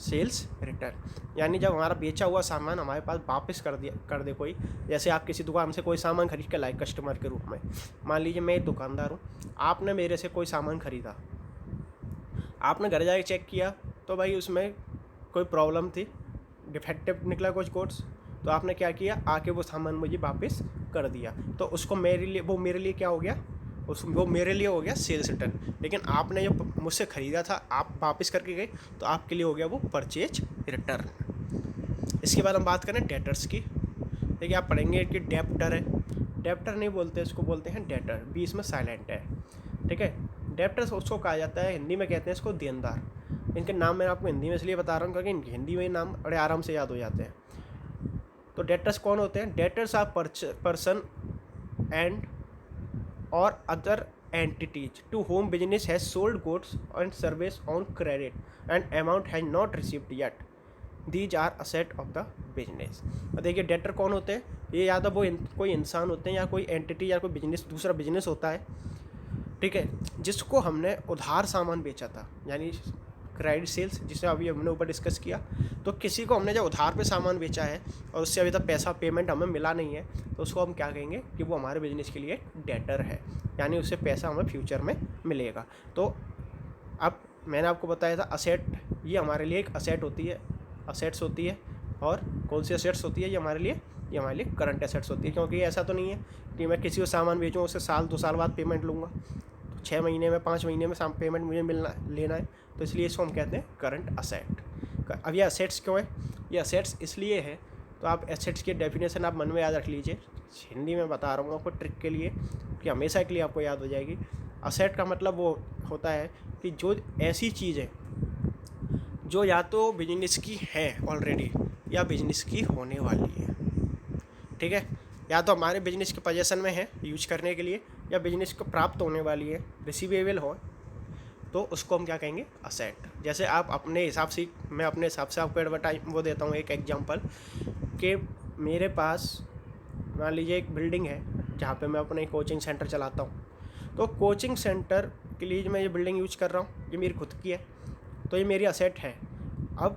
S1: सेल्स रिटर्न। यानी जब हमारा बेचा हुआ सामान हमारे पास वापस कर दे कोई, जैसे आप किसी दुकान से कोई सामान खरीद के लाए कस्टमर के रूप में, मान लीजिए मैं एक दुकानदार हूँ, आपने मेरे से कोई सामान खरीदा, आपने घर जाके चेक किया तो भाई उसमें कोई प्रॉब्लम थी, डिफेक्टिव निकला कुछ कोड्स, तो आपने क्या किया, आके वो सामान मुझे वापस कर दिया, तो उसको मेरे लिए क्या हो गया, वो मेरे लिए हो गया सेल्स रिटर्न। लेकिन आपने जो मुझसे ख़रीदा था आप वापस करके गए तो आपके लिए हो गया वो परचेज रिटर्न। इसके बाद हम बात करें डेटर्स की। देखिए आप पढ़ेंगे कि डेप्टर है, डेप्टर नहीं बोलते, इसको बोलते हैं डेटर, बीच में साइलेंट है, ठीक है। डेप्टर्स उसको कहा जाता है, हिंदी में कहते हैं इसको देनदार। इनके नाम मैं आपको हिंदी में इसलिए बता रहा हूँ क्योंकि इनके हिंदी में नाम बड़े आराम से याद हो जाते हैं। तो डेटर्स कौन होते हैं, debtors are person and or other entities to whom business has sold goods and service on credit and amount has not received yet. These are asset of the business. देखिए डेटर कौन होते हैं, ये या तो वो कोई इंसान होते हैं या कोई एंटिटी या कोई बिजनेस, दूसरा बिजनेस होता है, ठीक है, जिसको हमने उधार सामान बेचा था, यानी क्रेडिट सेल्स जिसे अभी हमने ऊपर डिस्कस किया। तो किसी को हमने जब उधार पे सामान बेचा है और उससे अभी तक पैसा पेमेंट हमें मिला नहीं है, तो उसको हम क्या कहेंगे कि वो हमारे बिजनेस के लिए डेटर है, यानी उससे पैसा हमें फ्यूचर में मिलेगा। तो अब मैंने आपको बताया था असेट, ये हमारे लिए एक असेट होती है, असेट्स होती है। और कौन सी असेट्स होती है ये हमारे लिए करंट असेट्स होती है, क्योंकि ऐसा तो नहीं है कि मैं किसी को सामान बेचूँ उससे साल 2 साल बाद पेमेंट लूँगा, 6 महीने में 5 महीने में पेमेंट मुझे लेना है, तो इसलिए इसको हम कहते हैं करंट असेट। अब ये असेट्स क्यों है, ये असेट्स इसलिए है, तो आप एसेट्स की डेफिनेशन आप मन में याद रख लीजिए, हिंदी में बता रहा हूँ आपको ट्रिक के लिए कि हमेशा के लिए आपको याद हो जाएगी। असेट का मतलब वो होता है कि जो ऐसी चीज़ है जो या तो बिजनेस की है ऑलरेडी या बिजनेस की होने वाली है, ठीक है, या तो हमारे बिजनेस के पोजीशन में है यूज करने के लिए या बिजनेस को प्राप्त होने वाली है, रिसीवेबल हो, तो उसको हम क्या कहेंगे, असेट। जैसे आप अपने हिसाब से, मैं अपने हिसाब से आपको वो देता हूँ एक एग्जांपल कि मेरे पास मान लीजिए एक बिल्डिंग है जहाँ पे मैं अपने कोचिंग सेंटर चलाता हूँ, तो कोचिंग सेंटर के लिए मैं ये बिल्डिंग यूज कर रहा हूँ, ये मेरी खुद की है, तो ये मेरी असेट है। अब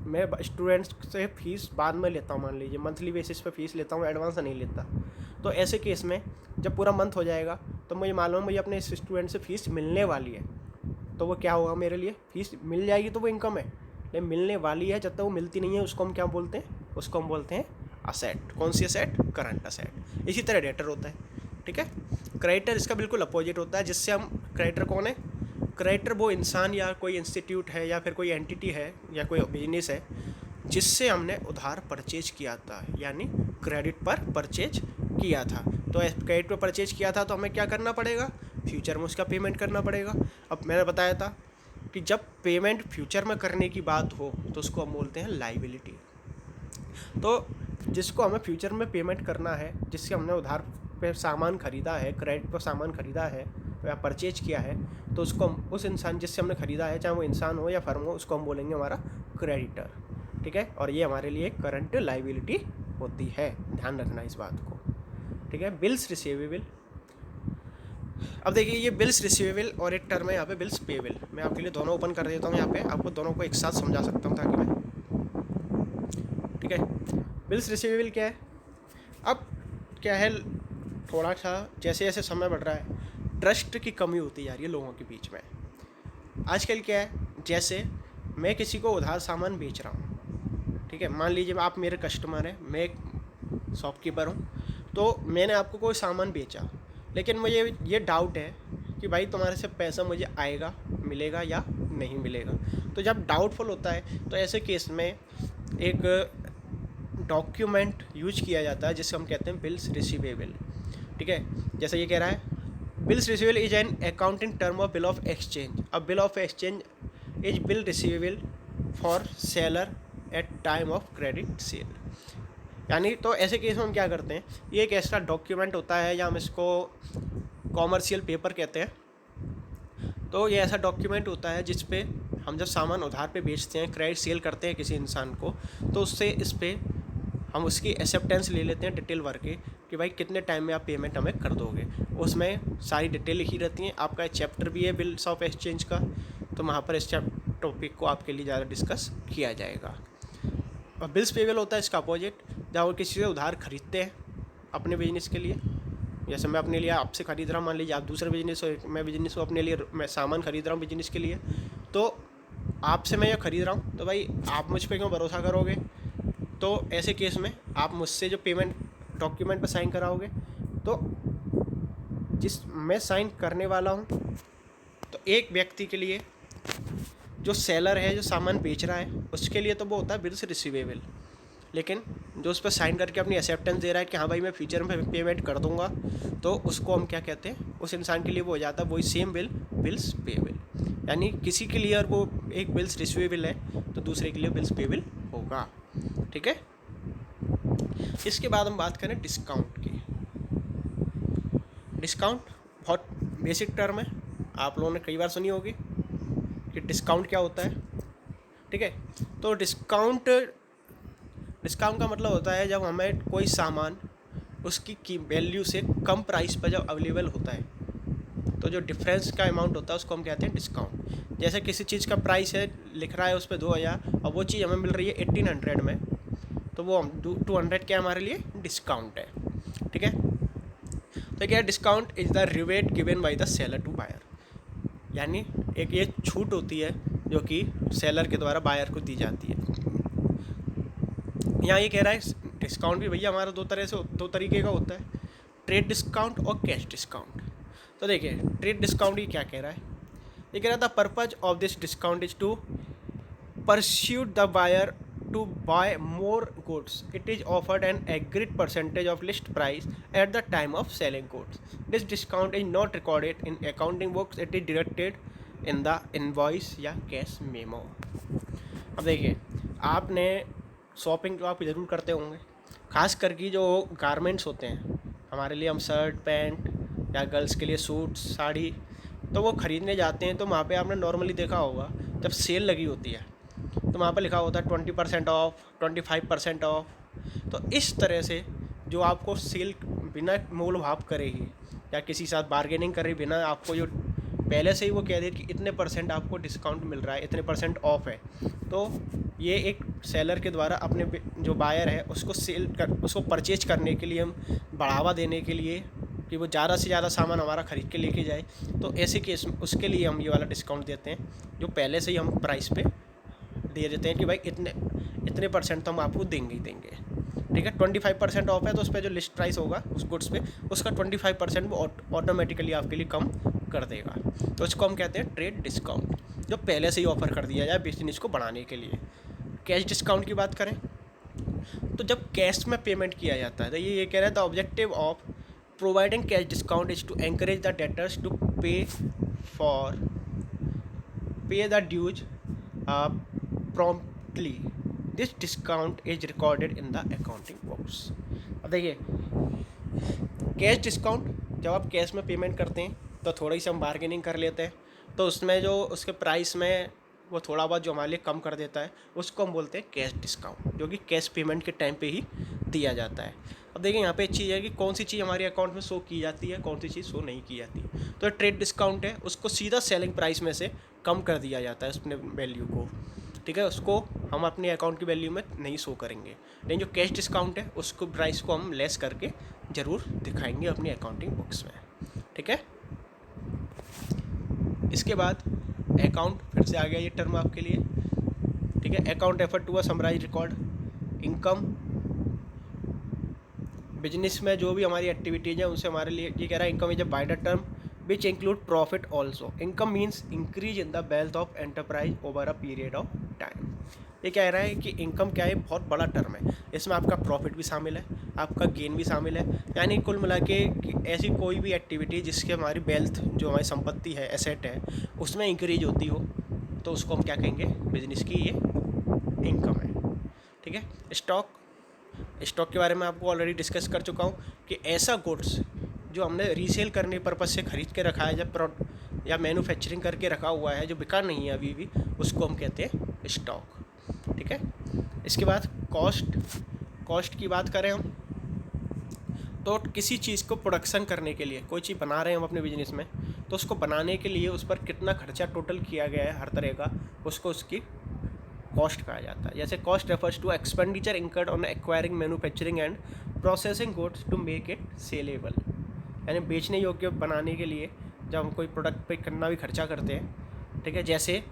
S1: मैं स्टूडेंट्स से फ़ीस बाद में लेता हूँ, मान लीजिए मंथली बेसिस पे फ़ीस लेता हूँ, एडवांस नहीं लेता। तो ऐसे केस में जब पूरा मंथ हो जाएगा तो मुझे मालूम है मुझे अपने इस स्टूडेंट से फ़ीस मिलने वाली है, तो वो क्या होगा, मेरे लिए फ़ीस मिल जाएगी तो वो इनकम है, लेकिन मिलने वाली है, जब तक वो मिलती नहीं है उसको हम क्या बोलते हैं, उसको हम बोलते हैं असेट। कौन सी असेट, करंट असेट। इसी तरह डेटर होता है, ठीक है। क्रेडिटर इसका बिल्कुल अपोजिट होता है, जिससे हम, क्रेडिटर कौन है, क्रेडिटर वो इंसान या कोई इंस्टीट्यूट है या फिर कोई एंटिटी है या कोई बिजनेस है जिससे हमने उधार परचेज किया था, यानी क्रेडिट पर परचेज किया था। तो क्रेडिट पर परचेज किया था तो हमें क्या करना पड़ेगा, फ्यूचर में उसका पेमेंट करना पड़ेगा। अब मैंने बताया था कि जब पेमेंट फ्यूचर में करने की बात हो तो उसको हम बोलते हैं लाइबिलिटी। तो जिसको हमें फ्यूचर में पेमेंट करना है, जिससे हमने उधार पे सामान ख़रीदा है, क्रेडिट पर सामान ख़रीदा है या परचेज किया है, तो उसको हम, उस इंसान जिससे हमने ख़रीदा है, चाहे वो इंसान हो या फर्म हो, उसको हम बोलेंगे हमारा क्रेडिटर, ठीक है। और ये हमारे लिए करंट लाइबिलिटी होती है, ध्यान रखना इस बात को, ठीक है। Bills receivable. अब देखिए ये बिल्स रिसीवेबल और एक टर्म है यहाँ पे बिल्स पेबल। मैं आपके लिए दोनों ओपन कर देता हूँ, यहाँ पे आपको दोनों को एक साथ समझा सकता हूँ ताकि मैं, ठीक है। बिल्स रिसीवेबल क्या है, अब क्या है, थोड़ा सा जैसे जैसे समय बढ़ रहा है ट्रस्ट की कमी होती जा रही है लोगों के बीच में। आजकल क्या है, जैसे मैं किसी को उधार सामान बेच रहा हूँ, ठीक है, मान लीजिए आप मेरे कस्टमर हैं, मैं एक शॉपकीपर हूँ, तो मैंने आपको कोई सामान बेचा, लेकिन मुझे ये डाउट है कि भाई तुम्हारे से पैसा मुझे आएगा, मिलेगा या नहीं मिलेगा। तो जब डाउटफुल होता है तो ऐसे केस में एक डॉक्यूमेंट यूज किया जाता है जिसे हम कहते हैं बिल्स रिसीवेबल, ठीक है। जैसे ये कह रहा है, bills receivable is an accounting term of bill of exchange. अब bill of exchange is bill receivable for seller at time of credit sale. यानी तो ऐसे केस में हम क्या करते हैं, ये एक ऐसा डॉक्यूमेंट होता है या हम इसको कॉमर्शियल पेपर कहते हैं। तो ये ऐसा डॉक्यूमेंट होता है जिस पे हम जब सामान उधार पे बेचते हैं, क्रेडिट सेल करते हैं किसी इंसान को, तो उससे इस पे हम उसकी एक्सेप्टेंस ले लेते हैं डिटेल भर के कि भाई कितने टाइम में आप पेमेंट हमें कर दोगे। उसमें सारी डिटेल लिखी रहती हैं। आपका एक चैप्टर भी है बिल्स ऑफ एक्सचेंज का, तो वहाँ पर इस टॉपिक को आपके लिए ज़्यादा डिस्कस किया जाएगा। और बिल्स पेबल होता है इसका अपोजिट, जहाँ वो किसी से उधार खरीदते हैं अपने बिजनेस के लिए। जैसे मैं अपने लिए आपसे ख़रीद रहा हूँ, मान लीजिए आप दूसरे बिजनेस हो, मैं बिजनेस हूँ, अपने लिए मैं सामान खरीद रहा हूँ बिजनेस के लिए, तो आपसे मैं ये खरीद रहा हूँ, तो भाई आप मुझ पर क्यों भरोसा करोगे। तो ऐसे केस में आप मुझसे जो पेमेंट डॉक्यूमेंट पर साइन कराओगे, तो जिस मैं साइन करने वाला हूँ, तो एक व्यक्ति के लिए जो सेलर है, जो सामान बेच रहा है, उसके लिए तो वो होता है बिल्स रिसीवेबल। लेकिन जो उस पर साइन करके अपनी एक्सेप्टेंस दे रहा है कि हाँ भाई मैं फ्यूचर में पेमेंट कर दूंगा, तो उसको हम क्या कहते हैं, उस इंसान के लिए वो हो जाता है वही सेम बिल, बिल्स पेबल। यानी किसी के लिए अगर वो एक बिल्स रिसीवेबल है तो दूसरे के लिए बिल्स पेबल होगा। ठीक है। इसके बाद हम बात करें डिस्काउंट की। डिस्काउंट बहुत बेसिक टर्म है, आप लोगों ने कई बार सुनी होगी कि डिस्काउंट क्या होता है। ठीक है। तो डिस्काउंट का मतलब होता है जब हमें कोई सामान उसकी वैल्यू से कम प्राइस पर जब अवेलेबल होता है, तो जो डिफरेंस का अमाउंट होता है उसको हम कहते हैं डिस्काउंट। जैसे किसी चीज़ का प्राइस है, लिख रहा है उस पर 2000, और वो चीज़ हमें मिल रही है 1800 में, तो वो हम 200 क्या हमारे लिए डिस्काउंट है। ठीक है। तो क्या discount is the rebate given by the seller to buyer, यानी एक ये छूट होती है जो कि सेलर के द्वारा बायर को दी जाती है। यहाँ ये कह रहा है डिस्काउंट भी भैया हमारा दो तरीके का होता है, ट्रेड डिस्काउंट और कैश डिस्काउंट। तो देखिए ट्रेड डिस्काउंट ही क्या कह रहा है, ये कह रहा था purpose of this discount is to pursue the buyer to buy more goods. It is offered an agreed percentage of list price at the time of selling goods. This discount is not recorded in accounting books. It is directed in the invoice या cash memo. अब देखिए, आपने shopping तो आप ज़रूर करते होंगे, खास करके जो गारमेंट्स होते हैं हमारे लिए, हम शर्ट पैंट या गर्ल्स के लिए सूट साड़ी, तो वो ख़रीदने जाते हैं। तो वहाँ पे आपने नॉर्मली देखा होगा जब सेल लगी होती है तो वहाँ पर लिखा होता है 20% ऑफ, 25% ऑफ। तो इस तरह से जो आपको सेल बिना मोल भाव करे ही या किसी साथ बार्गेनिंग करे बिना आपको जो पहले से ही वो कह दे कि इतने % आपको डिस्काउंट मिल रहा है, इतने % ऑफ है, तो ये एक सेलर के द्वारा अपने जो बायर है उसको परचेज करने के लिए, हम बढ़ावा देने के लिए कि वो ज़्यादा से ज़्यादा सामान हमारा ख़रीद के लेके जाए, तो ऐसे केस में उसके लिए हम ये वाला डिस्काउंट देते हैं, जो पहले से ही हम प्राइस पे दे देते हैं कि भाई इतने % तो हम आपको देंगे ही देंगे। ठीक है। 25% ऑफ है तो उस पर जो लिस्ट प्राइस होगा उस गुड्स पे, उसका 25% वो ऑटोमेटिकली आपके लिए कम कर देगा। तो इसको हम कहते हैं ट्रेड डिस्काउंट, जो पहले से ही ऑफर कर दिया जाए बिजनेस को बढ़ाने के लिए। कैश डिस्काउंट की बात करें तो जब कैश में पेमेंट किया जाता है, तो ये कह रहा है the objective of providing cash discount is to encourage the debtors to pay the dues promptly. This discount is recorded in the accounting books. अब देखिए कैश डिस्काउंट, जब आप कैश में पेमेंट करते हैं तो थोड़ी सी हम बार्गेनिंग कर लेते हैं, तो उसमें जो उसके प्राइस में वो थोड़ा बहुत जो हमारे लिए कम कर देता है उसको हम बोलते हैं कैश डिस्काउंट, जो कि कैश पेमेंट के टाइम पे ही दिया जाता है। अब देखिए यहाँ पे एक चीज़ है कि कौन सी चीज़ हमारे अकाउंट में शो की जाती है, कौन सी चीज़ शो नहीं की जाती। तो ट्रेड डिस्काउंट है, उसको सीधा सेलिंग प्राइस में से कम कर दिया जाता है उसने वैल्यू को। ठीक है। उसको हम अपने अकाउंट की वैल्यू में नहीं शो करेंगे, लेकिन जो कैश डिस्काउंट है उसको प्राइस को हम लेस करके ज़रूर दिखाएंगे अपनी अकाउंटिंग बुक्स में। ठीक है। इसके बाद अकाउंट फिर से आ गया ये टर्म आपके लिए। ठीक है। Account refer to a summarise record income. Business में जो भी हमारी एक्टिविटीज़ है उनसे हमारे लिए ये कह रहा है income is a wider term which include profit also. Income means increase in the wealth of enterprise over a period of time. ये कह रहा है कि इनकम क्या है, बहुत बड़ा टर्म है, इसमें आपका प्रॉफिट भी शामिल है, आपका गेन भी शामिल है, यानी कुल मिला के ऐसी कोई भी एक्टिविटी जिसके हमारी वेल्थ, जो हमारी संपत्ति है, एसेट है, उसमें इंक्रीज होती हो, तो उसको हम क्या कहेंगे, बिजनेस की ये इनकम है। ठीक है। स्टॉक स्टॉक के बारे में आपको ऑलरेडी डिस्कस कर चुका हूँ कि ऐसा गुड्स जो हमने रीसेल करने पर्पज़ से ख़रीद के रखा है या मैन्युफैक्चरिंग करके रखा हुआ है जो बिका नहीं है अभी भी, उसको हम कहते हैं स्टॉक। ठीक है। इसके बाद कॉस्ट की बात करें हम तो किसी चीज़ को प्रोडक्शन करने के लिए, कोई चीज़ बना रहे हैं हम अपने बिजनेस में, तो उसको बनाने के लिए उस पर कितना खर्चा टोटल किया गया है हर तरह का, उसको उसकी कॉस्ट कहा जाता है। जैसे cost refers to expenditure incurred on acquiring, manufacturing and processing goods to make it saleable, यानी बेचने योग्य बनाने के लिए जब हम कोई प्रोडक्ट पे कितना भी खर्चा करते हैं। ठीक है। जैसे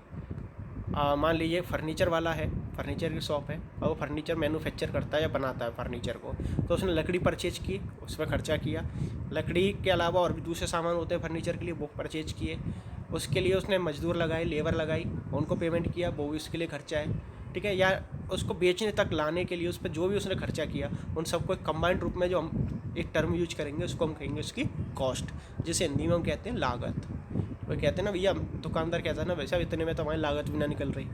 S1: मान लीजिए फर्नीचर वाला है, फर्नीचर की शॉप है और वो फर्नीचर मैन्युफैक्चर करता है या बनाता है फर्नीचर को, तो उसने लकड़ी परचेज की, उस पर खर्चा किया। लकड़ी के अलावा और भी दूसरे सामान होते हैं फर्नीचर के लिए, वो परचेज किए, उसके लिए उसने मजदूर लगाए, लेबर लगाई, उनको पेमेंट किया, वो भी उसके लिए खर्चा है। ठीक है। या उसको बेचने तक लाने के लिए उस पर जो भी उसने खर्चा किया, उन सबको एक कंबाइंड रूप में जो हम एक टर्म यूज करेंगे उसको हम कहेंगे उसकी कॉस्ट, जिसे हिंदी में हम कहते हैं लागत। वो कहते हैं ना भैया, दुकानदार कहता है ना वैसा इतने में तो हमारी लागत भी ना निकल रही,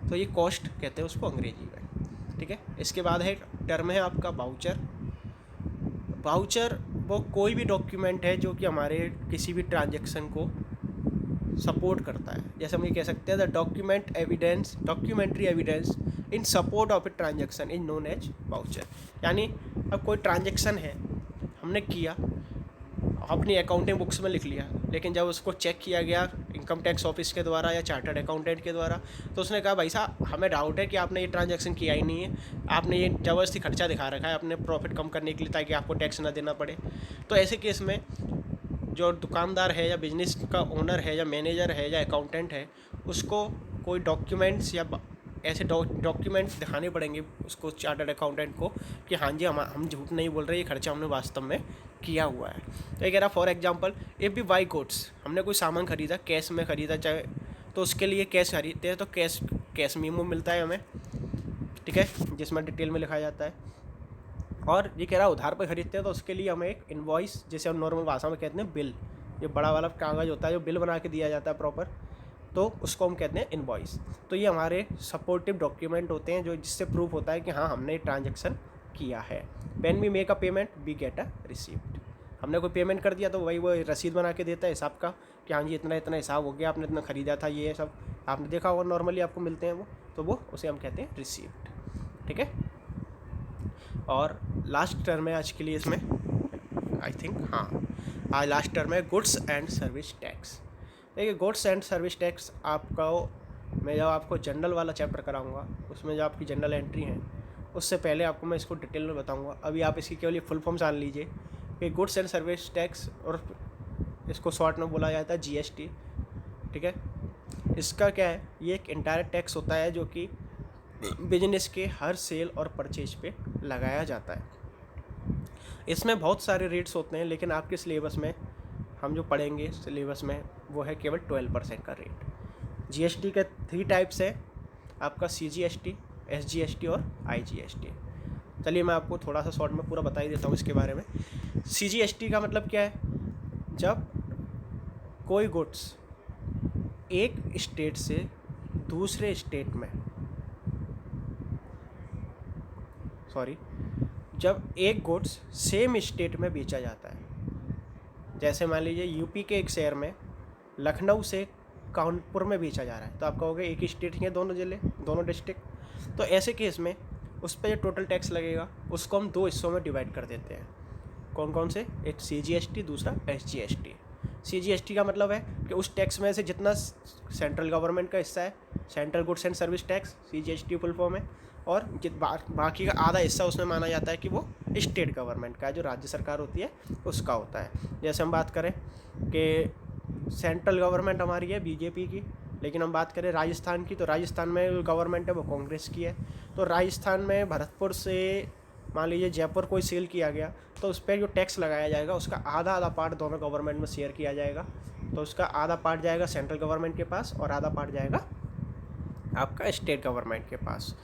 S1: तो ये कॉस्ट कहते हैं उसको अंग्रेजी में। ठीक है। इसके बाद है टर्म है आपका वाउचर। वाउचर वो कोई भी डॉक्यूमेंट है जो कि हमारे किसी भी ट्रांजैक्शन को सपोर्ट करता है। जैसे हम ये कह सकते हैं the documentary evidence in support of a transaction is known as voucher. यानी अब कोई ट्रांजैक्शन है हमने किया, अपनी अकाउंटिंग बुक्स में लिख लिया, लेकिन जब उसको चेक किया गया इनकम टैक्स ऑफिस के द्वारा या चार्टर्ड अकाउंटेंट के द्वारा, तो उसने कहा भाई साहब हमें डाउट है कि आपने ये ट्रांजैक्शन किया ही नहीं है, आपने ये ज़बरदस्ती खर्चा दिखा रखा है अपने प्रॉफिट कम करने के लिए ताकि आपको टैक्स ना देना पड़े। तो ऐसे केस में जो दुकानदार है या बिजनेस का ओनर है या मैनेजर है या अकाउंटेंट है, उसको कोई डॉक्यूमेंट्स या ऐसे डॉक्यूमेंट्स दिखाने पड़ेंगे उसको, चार्टर्ड अकाउंटेंट को, कि हाँ जी हम झूठ नहीं बोल रहे, ये खर्चा हमने वास्तव में किया हुआ है। तो ये कह रहा for example if we buy goods, हमने कोई सामान खरीदा, कैश में ख़रीदा चाहे, तो उसके लिए कैश खरीदते हैं तो कैश मीमो मिलता है हमें। ठीक है। जिसमें डिटेल में लिखा जाता है। और ये कह रहा उधार पर ख़रीदते हैं तो उसके लिए हमें एक इनवॉइस, जैसे हम नॉर्मल भाषा में कहते हैं बिल, जो बड़ा वाला कागज़ होता है जो बिल बना के दिया जाता है प्रॉपर, तो उसको हम कहते हैं इनवॉइस। तो ये हमारे सपोर्टिव डॉक्यूमेंट होते हैं जो जिससे प्रूफ होता है कि हाँ हमने ट्रांजैक्शन किया है। When we make a payment we get a receipt. हमने कोई पेमेंट कर दिया तो वही वो रसीद बना के देता है हिसाब का कि हाँ जी इतना इतना हिसाब हो गया, आपने इतना ख़रीदा था, ये सब आपने देखा होगा नॉर्मली आपको मिलते हैं वो, तो वो उसे हम कहते हैं रिसीप्ट। ठीक है। और लास्ट टर्म है आज के लिए इसमें, आई थिंक हाँ आज लास्ट टर्म है गुड्स एंड सर्विस टैक्स। देखिए गुड्स एंड सर्विस टैक्स आपका मैं जब आपको जनरल वाला चैप्टर कराऊंगा उसमें जो आपकी जनरल एंट्री है उससे पहले आपको मैं इसको डिटेल में बताऊंगा। अभी आप इसकी केवल फुल फॉर्म जान लीजिए कि गुड्स एंड सर्विस टैक्स, और इसको शॉर्ट में बोला जाता है जीएसटी। ठीक है। इसका क्या है, ये एक इंडायरेक्ट टैक्स होता है जो कि बिजनेस के हर सेल और परचेज पे लगाया जाता है। इसमें बहुत सारे रेट्स होते हैं, लेकिन आपके सिलेबस में हम जो पढ़ेंगे सिलेबस में वो है केवल 12% का रेट। जीएसटी के 3 टाइप्स है आपका, सीजीएसटी, एसजीएसटी और आईजीएसटी। चलिए मैं आपको थोड़ा सा शॉर्ट में पूरा बता ही देता हूँ इसके बारे में। सीजीएसटी का मतलब क्या है, जब कोई गुड्स एक स्टेट से दूसरे स्टेट में, जब एक गुड्स सेम स्टेट में बेचा जाता है, जैसे मान लीजिए यूपी के एक शहर में लखनऊ से कानपुर में बेचा जा रहा है, तो आप कहोगे एक ही स्टेट हैं दोनों ज़िले, दोनों डिस्ट्रिक्ट। तो ऐसे केस में उस पर जो टोटल टैक्स लगेगा उसको हम 2 हिस्सों में डिवाइड कर देते हैं। कौन कौन से, एक सीजीएसटी, दूसरा एसजीएसटी। सीजीएसटी का मतलब है कि उस टैक्स में से जितना सेंट्रल गवर्नमेंट का हिस्सा है, central goods and service tax CGST full form है, और बाकी का आधा हिस्सा उसमें माना जाता है कि वो स्टेट गवर्नमेंट का है, जो राज्य सरकार होती है उसका होता है। जैसे हम बात करें कि सेंट्रल गवर्नमेंट हमारी है बीजेपी की, लेकिन हम बात करें राजस्थान की, तो राजस्थान में गवर्नमेंट है वो कांग्रेस की है। तो राजस्थान में भरतपुर से मान लीजिए जयपुर कोई सेल किया गया, तो उस पर जो टैक्स लगाया जाएगा उसका आधा पार्ट दोनों गवर्नमेंट में शेयर किया जाएगा। तो उसका आधा पार्ट जाएगा सेंट्रल गवर्नमेंट के पास और आधा पार्ट जाएगा आपका स्टेट गवर्नमेंट के पास।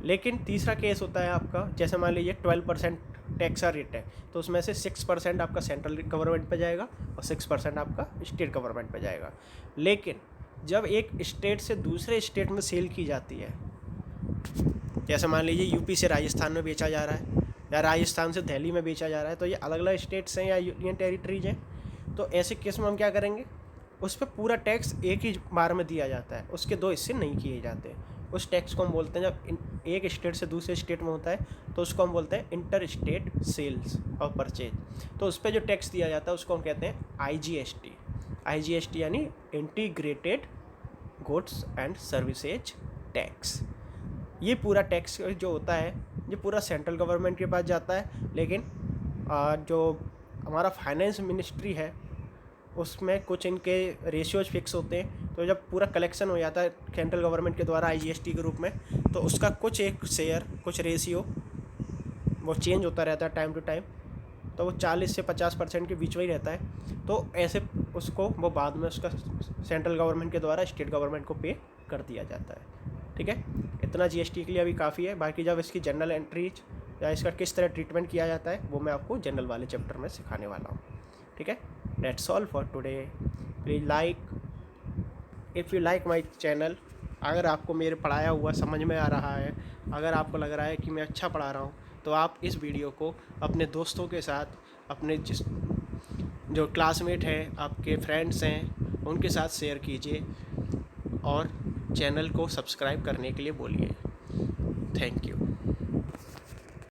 S1: लेकिन तीसरा केस होता है आपका, जैसे मान लीजिए 12% टैक्स का रेट है, तो उसमें से 6% आपका सेंट्रल गवर्नमेंट पे जाएगा और 6% आपका स्टेट गवर्नमेंट पे जाएगा। लेकिन जब एक स्टेट से दूसरे स्टेट में सेल की जाती है, जैसे मान लीजिए यूपी से राजस्थान में बेचा जा रहा है, या राजस्थान से दिल्ली में बेचा जा रहा है, तो ये अलग अलग स्टेट्स हैं या यूनियन टेरिटरीज हैं। तो ऐसे केस में हम क्या करेंगे, उस पर पूरा टैक्स एक ही बार में दिया जाता है, उसके दो हिस्से नहीं किए जाते। उस टैक्स को हम बोलते हैं, जब एक स्टेट से दूसरे स्टेट में होता है तो उसको हम बोलते हैं इंटर स्टेट सेल्स और परचेज। तो उस पर जो टैक्स दिया जाता है उसको हम कहते हैं IGST। IGST यानी integrated goods and services tax. ये पूरा टैक्स जो होता है ये पूरा सेंट्रल गवर्नमेंट के पास जाता है, लेकिन जो हमारा फाइनेंस मिनिस्ट्री है उसमें कुछ इनके रेशियोज फिक्स होते हैं। तो जब पूरा कलेक्शन हो जाता है सेंट्रल गवर्नमेंट के द्वारा IGST के रूप में, तो उसका कुछ एक शेयर, कुछ रेशियो वो चेंज होता रहता है टाइम टू टाइम। तो वो 40 से 50% के बीच में ही रहता है। तो ऐसे उसको वो बाद में उसका सेंट्रल गवर्नमेंट के द्वारा स्टेट गवर्नमेंट को पे कर दिया जाता है। ठीक है, इतना GST के लिए अभी काफ़ी है। बाकी जब इसकी जनरल एंट्रीज या इसका किस तरह ट्रीटमेंट किया जाता है वो मैं आपको जनरल वाले चैप्टर में सिखाने वाला हूँ। ठीक है, that's all for today. Please like if you like my channel. अगर आपको मेरे पढ़ाया हुआ समझ में आ रहा है, अगर आपको लग रहा है कि मैं अच्छा पढ़ा रहा हूँ, तो आप इस वीडियो को अपने दोस्तों के साथ, अपने जो क्लासमेट हैं, आपके फ्रेंड्स हैं, उनके साथ शेयर कीजिए और चैनल को सब्सक्राइब करने के लिए बोलिए। Thank you.